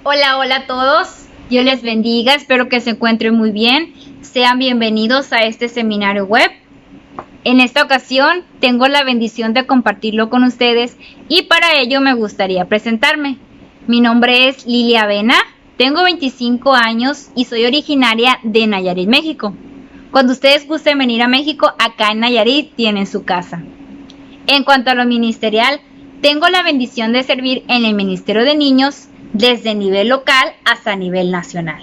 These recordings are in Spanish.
Hola, hola a todos. Dios les bendiga. Espero que se encuentren muy bien. Sean bienvenidos a este seminario web. En esta ocasión tengo la bendición de compartirlo con ustedes y para ello me gustaría presentarme. Mi nombre es Lilia Avena, tengo 25 años y soy originaria de Nayarit, México. Cuando ustedes gusten venir a México, acá en Nayarit tienen su casa. En cuanto a lo ministerial, tengo la bendición de servir en el Ministerio de Niños desde nivel local hasta nivel nacional.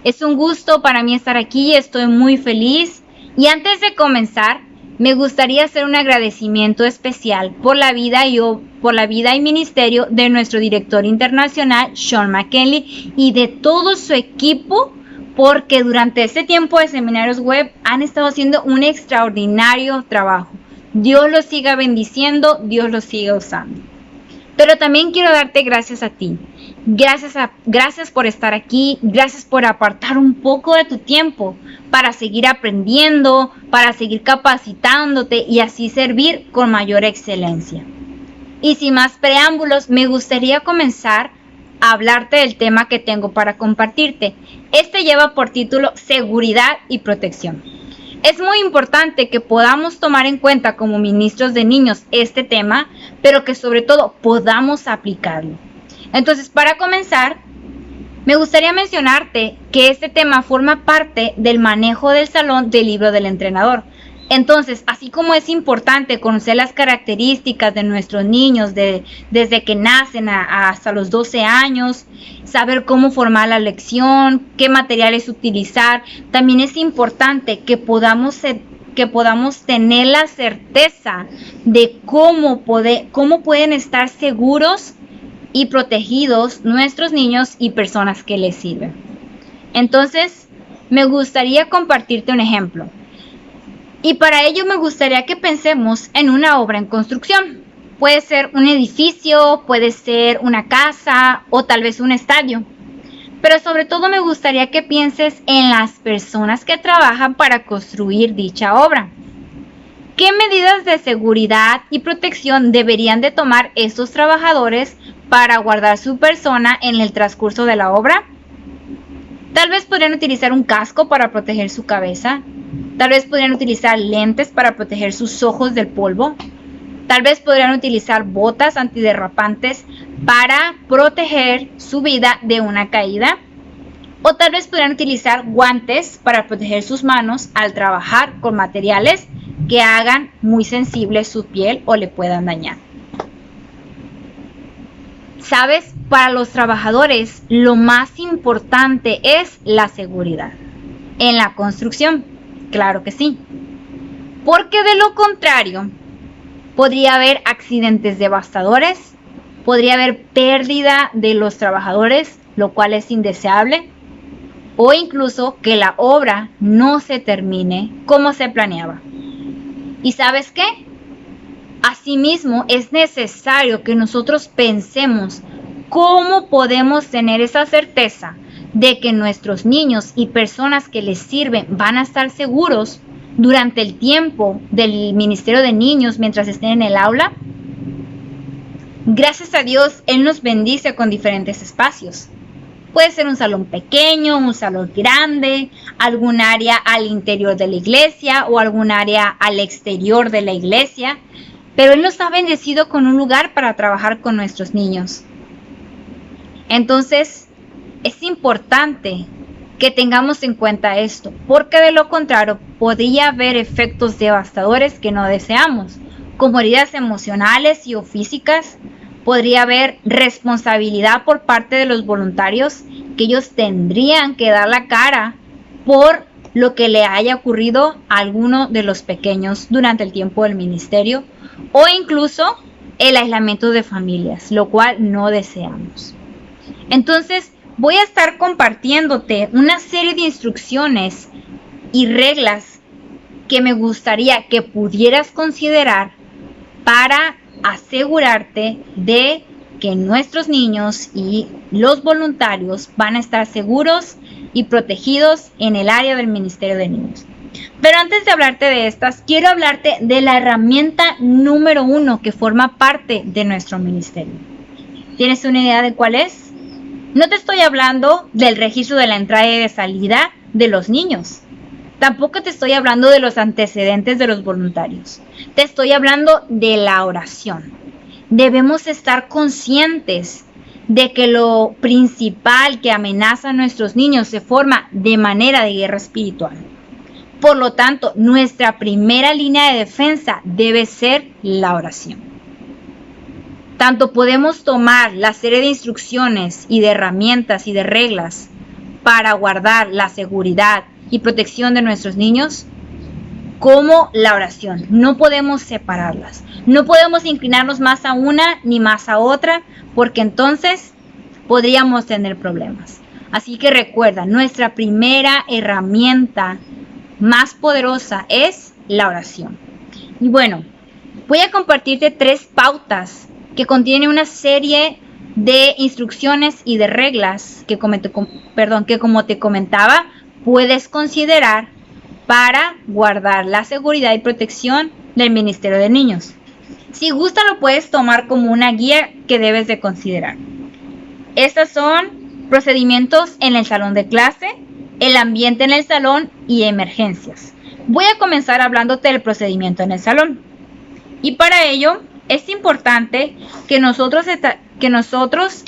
Es un gusto para mí estar aquí, estoy muy feliz. Y antes de comenzar, me gustaría hacer un agradecimiento especial por la vida y ministerio de nuestro director internacional, Sean McKinley, y de todo su equipo, porque durante este tiempo de seminarios web han estado haciendo un extraordinario trabajo. Dios los siga bendiciendo, Dios los siga usando. Pero también quiero darte gracias a ti. Gracias por estar aquí, gracias por apartar un poco de tu tiempo para seguir aprendiendo, para seguir capacitándote y así servir con mayor excelencia. Y sin más preámbulos, me gustaría comenzar a hablarte del tema que tengo para compartirte. Este lleva por título Seguridad y Protección. Es muy importante que podamos tomar en cuenta como ministros de niños este tema, pero que sobre todo podamos aplicarlo. Entonces, para comenzar, me gustaría mencionarte que este tema forma parte del manejo del salón del libro del entrenador. Entonces, así como es importante conocer las características de nuestros niños desde que nacen hasta los 12 años, saber cómo formar la lección, qué materiales utilizar, también es importante que podamos tener la certeza de cómo pueden estar seguros y protegidos nuestros niños y personas que les sirven. Entonces, me gustaría compartirte un ejemplo. Y para ello me gustaría que pensemos en una obra en construcción. Puede ser un edificio, puede ser una casa o tal vez un estadio. Pero sobre todo me gustaría que pienses en las personas que trabajan para construir dicha obra. ¿Qué medidas de seguridad y protección deberían de tomar estos trabajadores para guardar su persona en el transcurso de la obra? Tal vez podrían utilizar un casco para proteger su cabeza. Tal vez podrían utilizar lentes para proteger sus ojos del polvo. Tal vez podrían utilizar botas antiderrapantes para proteger su vida de una caída. O tal vez podrían utilizar guantes para proteger sus manos al trabajar con materiales que hagan muy sensible su piel o le puedan dañar. ¿Sabes? Para los trabajadores lo más importante es la seguridad. En la construcción, claro que sí. Porque de lo contrario, podría haber accidentes devastadores, podría haber pérdida de los trabajadores, lo cual es indeseable, o incluso que la obra no se termine como se planeaba. ¿Y sabes qué? Asimismo, es necesario que nosotros pensemos cómo podemos tener esa certeza de que nuestros niños y personas que les sirven van a estar seguros durante el tiempo del Ministerio de Niños mientras estén en el aula. Gracias a Dios, Él nos bendice con diferentes espacios. Puede ser un salón pequeño, un salón grande, algún área al interior de la iglesia o algún área al exterior de la iglesia. Pero Él nos ha bendecido con un lugar para trabajar con nuestros niños. Entonces, es importante que tengamos en cuenta esto, porque de lo contrario podría haber efectos devastadores que no deseamos, como heridas emocionales o físicas. Podría haber responsabilidad por parte de los voluntarios, que ellos tendrían que dar la cara por lo que le haya ocurrido a alguno de los pequeños durante el tiempo del ministerio, o incluso el aislamiento de familias, lo cual no deseamos. Entonces, voy a estar compartiéndote una serie de instrucciones y reglas que me gustaría que pudieras considerar para asegurarte de que nuestros niños y los voluntarios van a estar seguros y protegidos en el área del Ministerio de Niños. Pero antes de hablarte de estas, quiero hablarte de la herramienta número 1 que forma parte de nuestro ministerio. ¿Tienes una idea de cuál es? No te estoy hablando del registro de la entrada y de salida de los niños. Tampoco te estoy hablando de los antecedentes de los voluntarios. Te estoy hablando de la oración. Debemos estar conscientes de que lo principal que amenaza a nuestros niños se forma de manera de guerra espiritual. Por lo tanto, nuestra primera línea de defensa debe ser la oración. Tanto podemos tomar la serie de instrucciones y de herramientas y de reglas para guardar la seguridad y protección de nuestros niños, como la oración. No podemos separarlas. No podemos inclinarnos más a una ni más a otra, porque entonces podríamos tener problemas. Así que recuerda, nuestra primera herramienta más poderosa es la oración. Y bueno, voy a compartirte 3 pautas que contienen una serie de instrucciones y de reglas que como te comentaba, puedes considerar para guardar la seguridad y protección del Ministerio de Niños. Si gusta, lo puedes tomar como una guía que debes de considerar. Estas son procedimientos en el salón de clase, el ambiente en el salón y emergencias. Voy a comenzar hablándote del procedimiento en el salón. Y para ello es importante que nosotros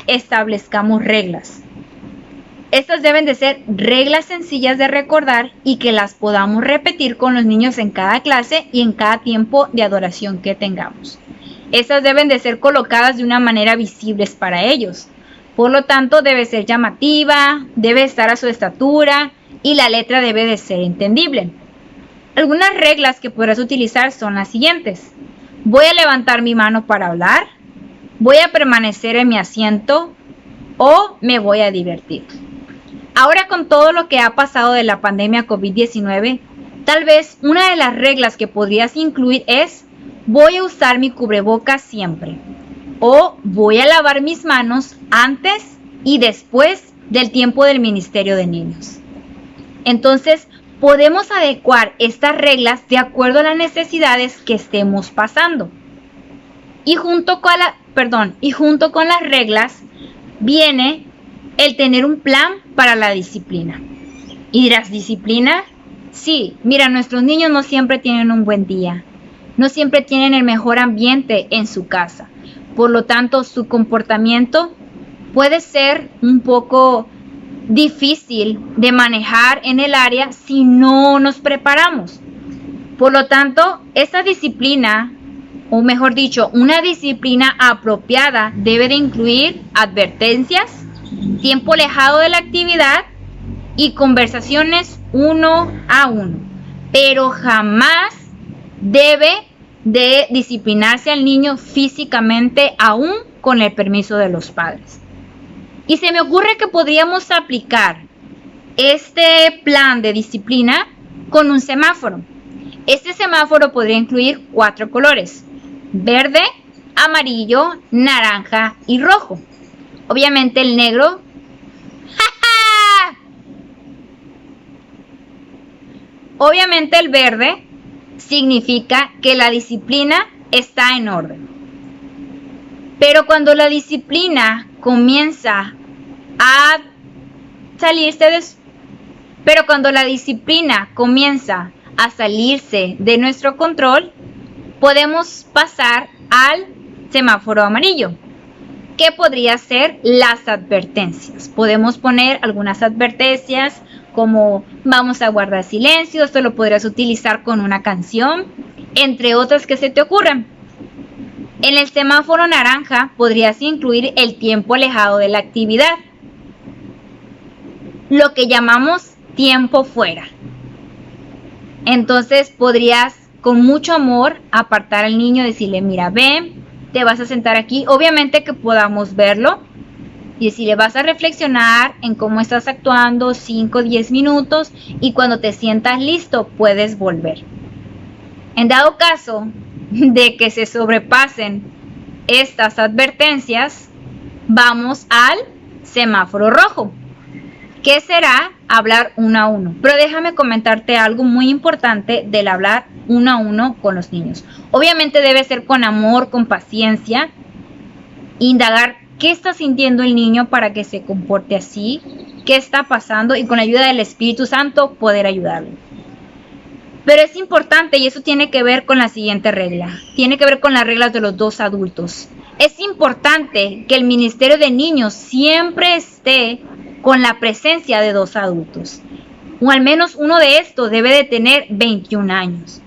establezcamos reglas. Estas deben de ser reglas sencillas de recordar y que las podamos repetir con los niños en cada clase y en cada tiempo de adoración que tengamos. Estas deben de ser colocadas de una manera visible para ellos. Por lo tanto, debe ser llamativa, debe estar a su estatura y la letra debe de ser entendible. Algunas reglas que podrás utilizar son las siguientes. Voy a levantar mi mano para hablar, voy a permanecer en mi asiento o me voy a divertir. Ahora, con todo lo que ha pasado de la pandemia COVID-19, tal vez una de las reglas que podrías incluir es: voy a usar mi cubrebocas siempre, o voy a lavar mis manos antes y después del tiempo del Ministerio de Niños. Entonces, podemos adecuar estas reglas de acuerdo a las necesidades que estemos pasando. Y junto con las reglas viene el tener un plan para la disciplina. Y dirás, ¿disciplina? Sí, mira, nuestros niños no siempre tienen un buen día. No siempre tienen el mejor ambiente en su casa. Por lo tanto, su comportamiento puede ser un poco difícil de manejar en el área si no nos preparamos. Por lo tanto, esta disciplina, o mejor dicho, una disciplina apropiada debe de incluir advertencias, tiempo alejado de la actividad y conversaciones 1 a 1. Pero jamás debe de disciplinarse al niño físicamente, aún con el permiso de los padres. Y se me ocurre que podríamos aplicar este plan de disciplina con un semáforo. Este semáforo podría incluir 4 colores: verde, amarillo, naranja y rojo. Obviamente el negro. Obviamente el verde significa que la disciplina está en orden. Pero cuando la disciplina comienza a salirse de nuestro control, podemos pasar al semáforo amarillo, que podría ser las advertencias. Podemos poner algunas advertencias como vamos a guardar silencio. Esto lo podrías utilizar con una canción, entre otras que se te ocurran. En el semáforo naranja podrías incluir el tiempo alejado de la actividad, lo que llamamos tiempo fuera. Entonces podrías con mucho amor apartar al niño y decirle: mira, ven, te vas a sentar aquí. Obviamente que podamos verlo y decirle: vas a reflexionar en cómo estás actuando 5 o 10 minutos y cuando te sientas listo puedes volver. En dado caso de que se sobrepasen estas advertencias, vamos al semáforo rojo, que será hablar 1 a 1. Pero déjame comentarte algo muy importante del hablar 1 a 1 con los niños. Obviamente debe ser con amor, con paciencia, indagar qué está sintiendo el niño para que se comporte así, qué está pasando y con la ayuda del Espíritu Santo poder ayudarlo. Pero es importante, y eso tiene que ver con la siguiente regla, tiene que ver con las reglas de los dos adultos. Es importante que el ministerio de niños siempre esté con la presencia de dos adultos, o al menos uno de estos debe de tener 21 años.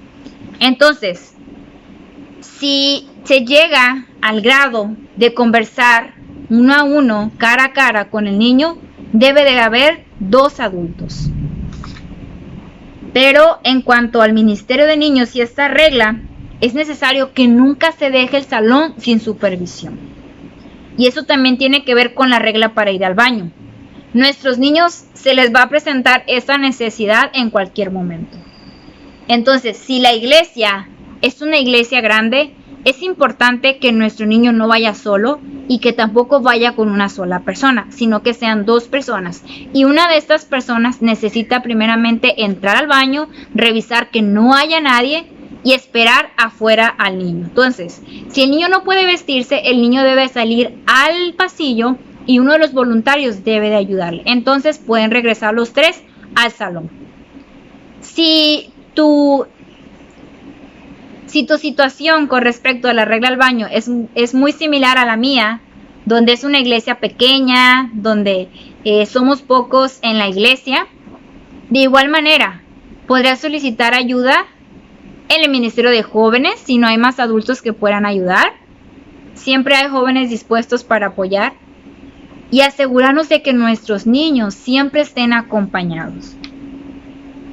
Entonces, si se llega al grado de conversar uno a uno, cara a cara con el niño, debe de haber dos adultos. Pero en cuanto al ministerio de niños y esta regla, es necesario que nunca se deje el salón sin supervisión. Y eso también tiene que ver con la regla para ir al baño. Nuestros niños se les va a presentar esa necesidad en cualquier momento. Entonces, si la iglesia es una iglesia grande, es importante que nuestro niño no vaya solo y que tampoco vaya con una sola persona, sino que sean dos personas. Y una de estas personas necesita primeramente entrar al baño, revisar que no haya nadie y esperar afuera al niño. Entonces, si el niño no puede vestirse, el niño debe salir al pasillo y uno de los voluntarios debe de ayudarle. Entonces pueden regresar los tres al salón. Si tu situación con respecto a la regla del baño es muy similar a la mía, donde es una iglesia pequeña, donde somos pocos en la iglesia, de igual manera, podrás solicitar ayuda en el ministerio de jóvenes si no hay más adultos que puedan ayudar. Siempre hay jóvenes dispuestos para apoyar y asegurarnos de que nuestros niños siempre estén acompañados.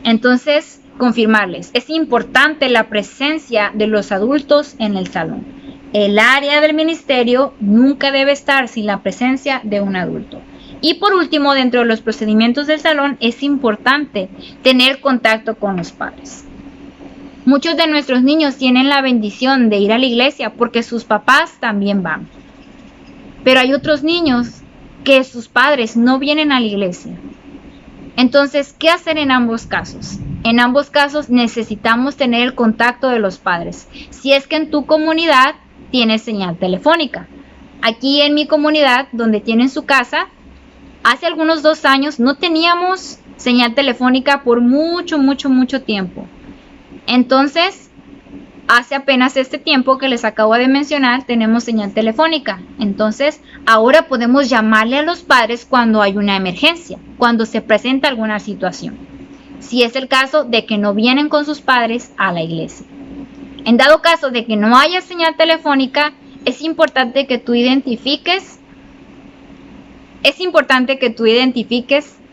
Entonces, confirmarles, es importante la presencia de los adultos en el salón. El área del ministerio nunca debe estar sin la presencia de un adulto. Y por último, dentro de los procedimientos del salón, es importante tener contacto con los padres. Muchos de nuestros niños tienen la bendición de ir a la iglesia porque sus papás también van. Pero hay otros niños que sus padres no vienen a la iglesia. Entonces, ¿qué hacer en ambos casos? En ambos casos necesitamos tener el contacto de los padres. Si es que en tu comunidad tienes señal telefónica. Aquí en mi comunidad, donde tienen su casa, hace algunos 2 años no teníamos señal telefónica por mucho tiempo. Entonces, hace apenas este tiempo que les acabo de mencionar, tenemos señal telefónica. Entonces, ahora podemos llamarle a los padres cuando hay una emergencia, cuando se presenta alguna situación. Si es el caso de que no vienen con sus padres a la iglesia. En dado caso de que no haya señal telefónica, es importante que tú identifiques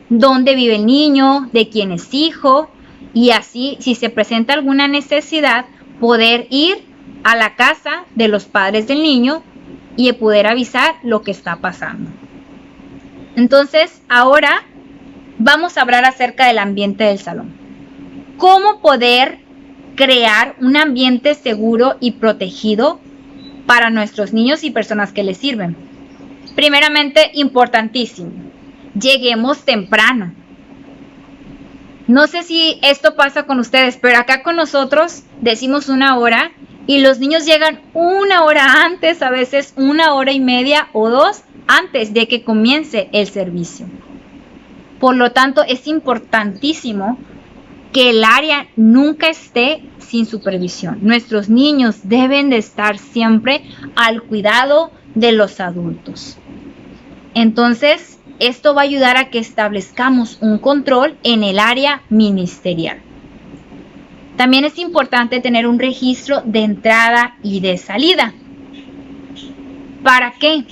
dónde vive el niño, de quién es hijo, y así, si se presenta alguna necesidad, poder ir a la casa de los padres del niño y poder avisar lo que está pasando. Entonces, ahora vamos a hablar acerca del ambiente del salón. ¿Cómo poder crear un ambiente seguro y protegido para nuestros niños y personas que les sirven? Primeramente, importantísimo, lleguemos temprano. No sé si esto pasa con ustedes, pero acá con nosotros decimos 1 hora y los niños llegan 1 hora antes, a veces 1 hora y media o 2 antes de que comience el servicio. Por lo tanto, es importantísimo que el área nunca esté sin supervisión. Nuestros niños deben de estar siempre al cuidado de los adultos. Entonces, esto va a ayudar a que establezcamos un control en el área ministerial. También es importante tener un registro de entrada y de salida. ¿Para qué?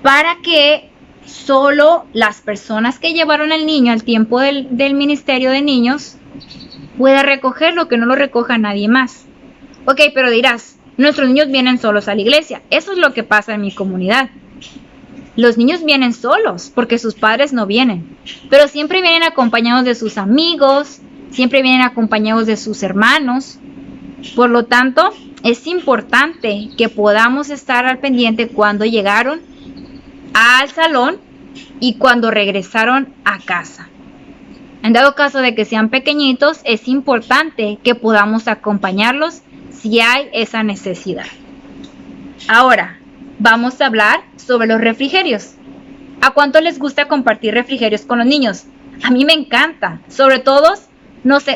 Para que solo las personas que llevaron al niño al tiempo del ministerio de niños pueda recogerlo, que no lo recoja nadie más. Ok, pero dirás, nuestros niños vienen solos a la iglesia. Eso es lo que pasa en mi comunidad. Los niños vienen solos porque sus padres no vienen, pero siempre vienen acompañados de sus amigos, siempre vienen acompañados de sus hermanos. Por lo tanto, es importante que podamos estar al pendiente cuando llegaron al salón y cuando regresaron a casa. En dado caso de que sean pequeñitos, es importante que podamos acompañarlos si hay esa necesidad. Ahora, vamos a hablar sobre los refrigerios. ¿A cuánto les gusta compartir refrigerios con los niños? A mí me encanta. Sobre todo nos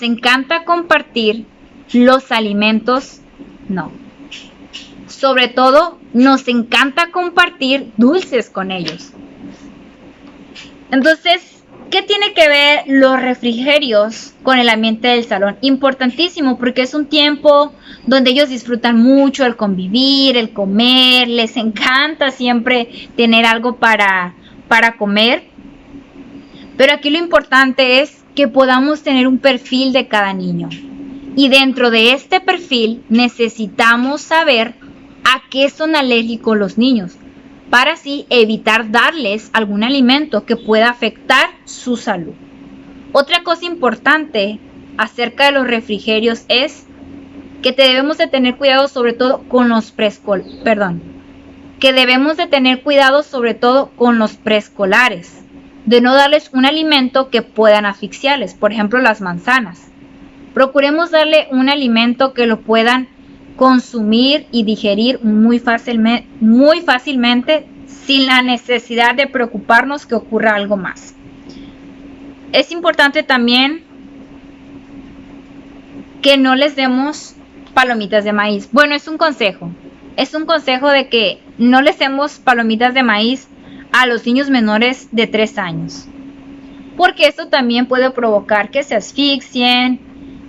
encanta compartir los alimentos. Sobre todo nos encanta compartir dulces con ellos. Entonces, ¿qué tiene que ver los refrigerios con el ambiente del salón? Importantísimo, porque es un tiempo donde ellos disfrutan mucho el convivir, el comer, les encanta siempre tener algo para comer. Pero aquí lo importante es que podamos tener un perfil de cada niño. Y dentro de este perfil necesitamos saber a qué son alérgicos los niños, para así evitar darles algún alimento que pueda afectar su salud. Otra cosa importante acerca de los refrigerios es que debemos de tener cuidado sobre todo con los preescolares, de no darles un alimento que puedan asfixiarles, por ejemplo las manzanas. Procuremos darle un alimento que lo puedan consumir y digerir muy fácilmente sin la necesidad de preocuparnos que ocurra algo más. Es importante también que no les demos palomitas de maíz. Bueno, es un consejo de que no les demos palomitas de maíz a los niños menores de 3 años, porque esto también puede provocar que se asfixien,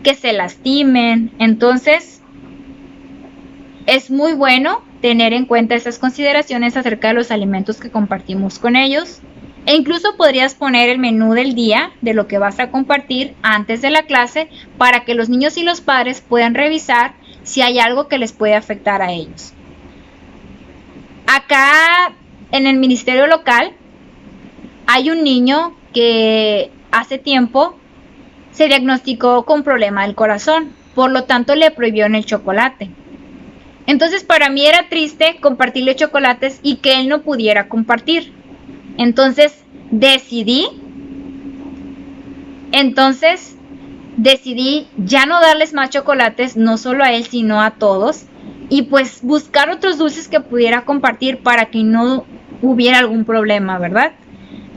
que se lastimen. Entonces es muy bueno tener en cuenta esas consideraciones acerca de los alimentos que compartimos con ellos, e incluso podrías poner el menú del día de lo que vas a compartir antes de la clase para que los niños y los padres puedan revisar si hay algo que les puede afectar a ellos. Acá en el ministerio local hay un niño que hace tiempo se diagnosticó con problema del corazón, por lo tanto le prohibieron el chocolate. Entonces para mí era triste compartirle chocolates y que él no pudiera compartir. Entonces decidí ya no darles más chocolates, no solo a él sino a todos, y pues buscar otros dulces que pudiera compartir para que no hubiera algún problema, ¿verdad?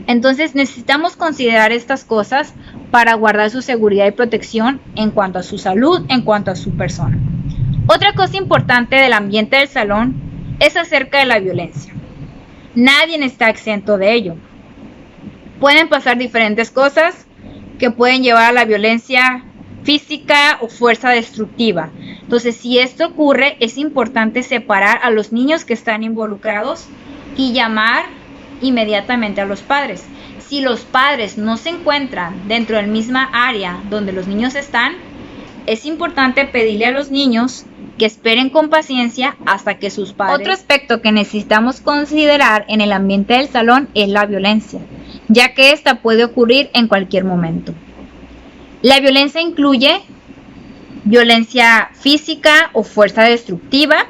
Entonces necesitamos considerar estas cosas para guardar su seguridad y protección en cuanto a su salud, en cuanto a su persona. Otra cosa importante del ambiente del salón es acerca de la violencia. Nadie está exento de ello. Pueden pasar diferentes cosas que pueden llevar a la violencia física o fuerza destructiva. Entonces, si esto ocurre, es importante separar a los niños que están involucrados y llamar inmediatamente a los padres. Si los padres no se encuentran dentro del misma área donde los niños están, es importante pedirle a los niños que esperen con paciencia hasta que sus padres... Otro aspecto que necesitamos considerar en el ambiente del salón es la violencia, ya que esta puede ocurrir en cualquier momento. La violencia incluye violencia física o fuerza destructiva.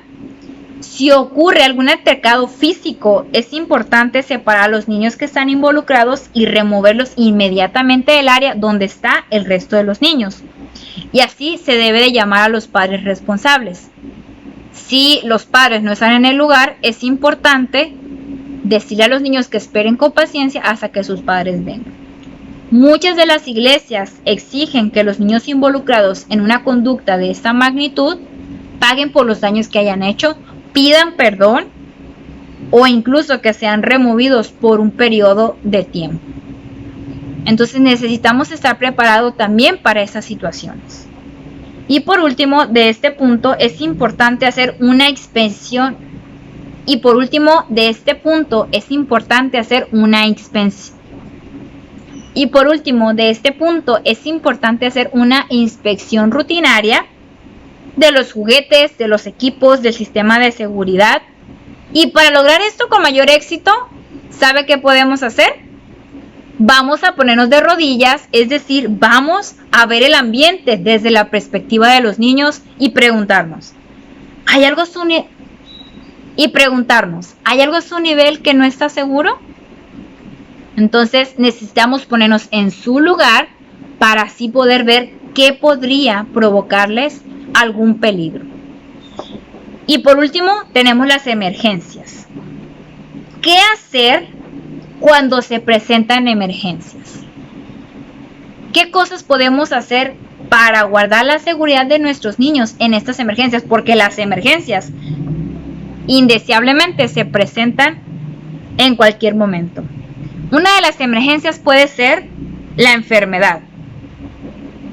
Si ocurre algún altercado físico, es importante separar a los niños que están involucrados y removerlos inmediatamente del área donde está el resto de los niños. Y así se debe de llamar a los padres responsables. Si los padres no están en el lugar, es importante decirle a los niños que esperen con paciencia hasta que sus padres vengan. Muchas de las iglesias exigen que los niños involucrados en una conducta de esta magnitud paguen por los daños que hayan hecho, pidan perdón o incluso que sean removidos por un periodo de tiempo. Entonces necesitamos estar preparados también para esas situaciones. Y por último, de este punto es importante hacer una inspección. Una inspección rutinaria de los juguetes, de los equipos, del sistema de seguridad. Y para lograr esto con mayor éxito, ¿sabe qué podemos hacer? Vamos a ponernos de rodillas, es decir, vamos a ver el ambiente desde la perspectiva de los niños y preguntarnos, ¿hay algo a su nivel que no está seguro? Entonces necesitamos ponernos en su lugar para así poder ver qué podría provocarles algún peligro. Y por último, tenemos las emergencias. ¿Qué hacer cuando se presentan emergencias? ¿Qué cosas podemos hacer para guardar la seguridad de nuestros niños en estas emergencias? Porque las emergencias indeseablemente se presentan en cualquier momento. Una de las emergencias puede ser la enfermedad.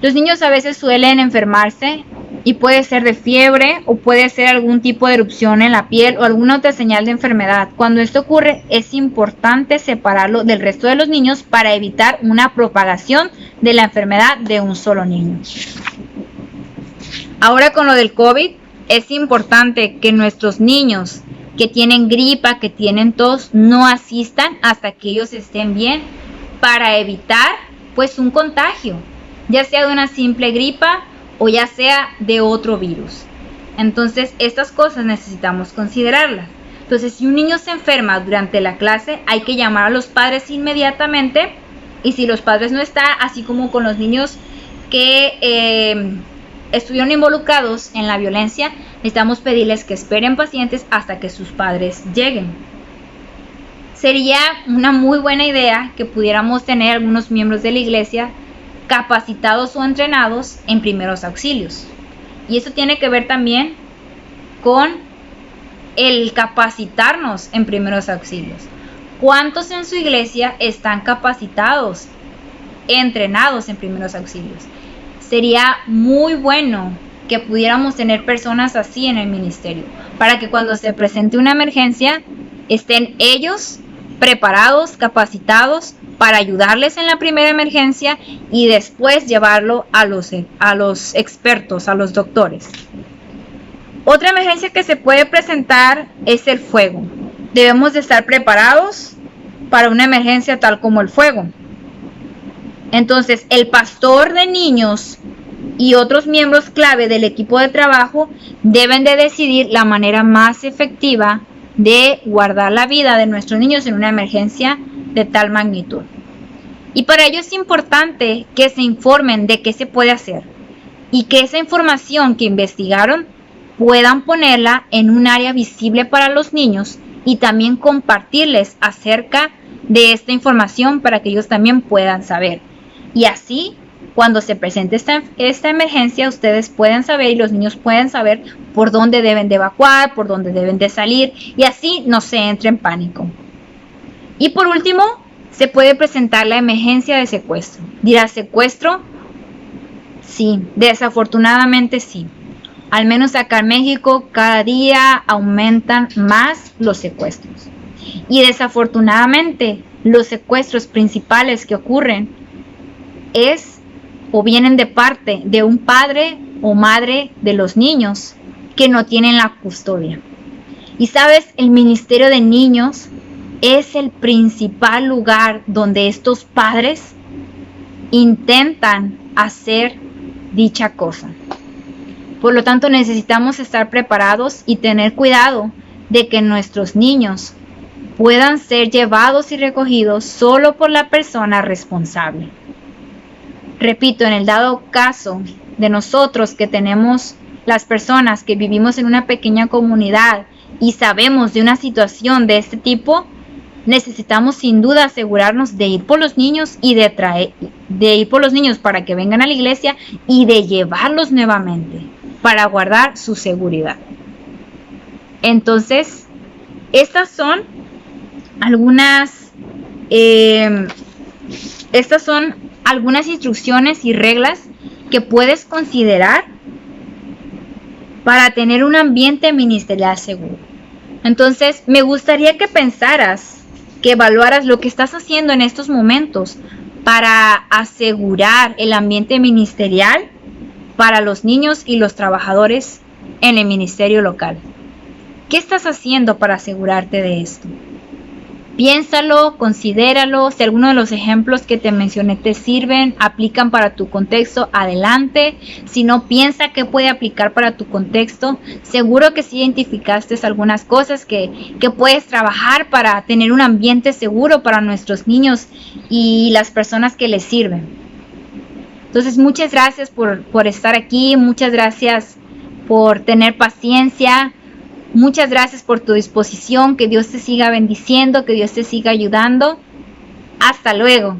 Los niños a veces suelen enfermarse y puede ser de fiebre o puede ser algún tipo de erupción en la piel o alguna otra señal de enfermedad. Cuando esto ocurre, es importante separarlo del resto de los niños para evitar una propagación de la enfermedad de un solo niño. Ahora con lo del COVID, es importante que nuestros niños que tienen gripa, que tienen tos, no asistan hasta que ellos estén bien para evitar pues un contagio, ya sea de una simple gripa o ya sea de otro virus. Entonces, estas cosas necesitamos considerarlas. Entonces, si un niño se enferma durante la clase, hay que llamar a los padres inmediatamente. Y si los padres no están, así como con los niños que estuvieron involucrados en la violencia, necesitamos pedirles que esperen pacientes hasta que sus padres lleguen. Sería una muy buena idea que pudiéramos tener algunos miembros de la iglesia capacitados o entrenados en primeros auxilios. Y eso tiene que ver también con el capacitarnos en primeros auxilios. ¿Cuántos en su iglesia están capacitados, entrenados en primeros auxilios? Sería muy bueno que pudiéramos tener personas así en el ministerio, para que cuando se presente una emergencia estén ellos preparados, capacitados para ayudarles en la primera emergencia y después llevarlo a los expertos, a los doctores. Otra emergencia que se puede presentar es el fuego. Debemos de estar preparados para una emergencia tal como el fuego. Entonces, el pastor de niños y otros miembros clave del equipo de trabajo deben de decidir la manera más efectiva de guardar la vida de nuestros niños en una emergencia de tal magnitud. Y para ello es importante que se informen de qué se puede hacer y que esa información que investigaron puedan ponerla en un área visible para los niños y también compartirles acerca de esta información para que ellos también puedan saber. Y así, cuando se presente esta emergencia, ustedes pueden saber y los niños pueden saber por dónde deben de evacuar, por dónde deben de salir y así no se entre en pánico. Y por último, se puede presentar la emergencia de secuestro. ¿Dirá secuestro? Sí, desafortunadamente sí. Al menos acá en México, cada día aumentan más los secuestros. Y desafortunadamente, los secuestros principales que ocurren vienen de parte de un padre o madre de los niños que no tienen la custodia. Y sabes, el Ministerio de Niños es el principal lugar donde estos padres intentan hacer dicha cosa. Por lo tanto, necesitamos estar preparados y tener cuidado de que nuestros niños puedan ser llevados y recogidos solo por la persona responsable. Repito, en el dado caso de nosotros que tenemos las personas que vivimos en una pequeña comunidad y sabemos de una situación de este tipo, necesitamos sin duda asegurarnos de ir por los niños y de ir por los niños para que vengan a la iglesia y de llevarlos nuevamente para guardar su seguridad. Entonces, estas son algunas instrucciones y reglas que puedes considerar para tener un ambiente ministerial seguro. Entonces, me gustaría que pensaras, que evaluaras lo que estás haciendo en estos momentos para asegurar el ambiente ministerial para los niños y los trabajadores en el ministerio local. ¿Qué estás haciendo para asegurarte de esto? Piénsalo, considéralo. Si alguno de los ejemplos que te mencioné te sirven, aplican para tu contexto, adelante. Si no, piensa qué puede aplicar para tu contexto. Seguro que sí identificaste algunas cosas que puedes trabajar para tener un ambiente seguro para nuestros niños y las personas que les sirven. Entonces, muchas gracias por estar aquí. Muchas gracias por tener paciencia. Muchas gracias por tu disposición. Que Dios te siga bendiciendo, que Dios te siga ayudando. Hasta luego.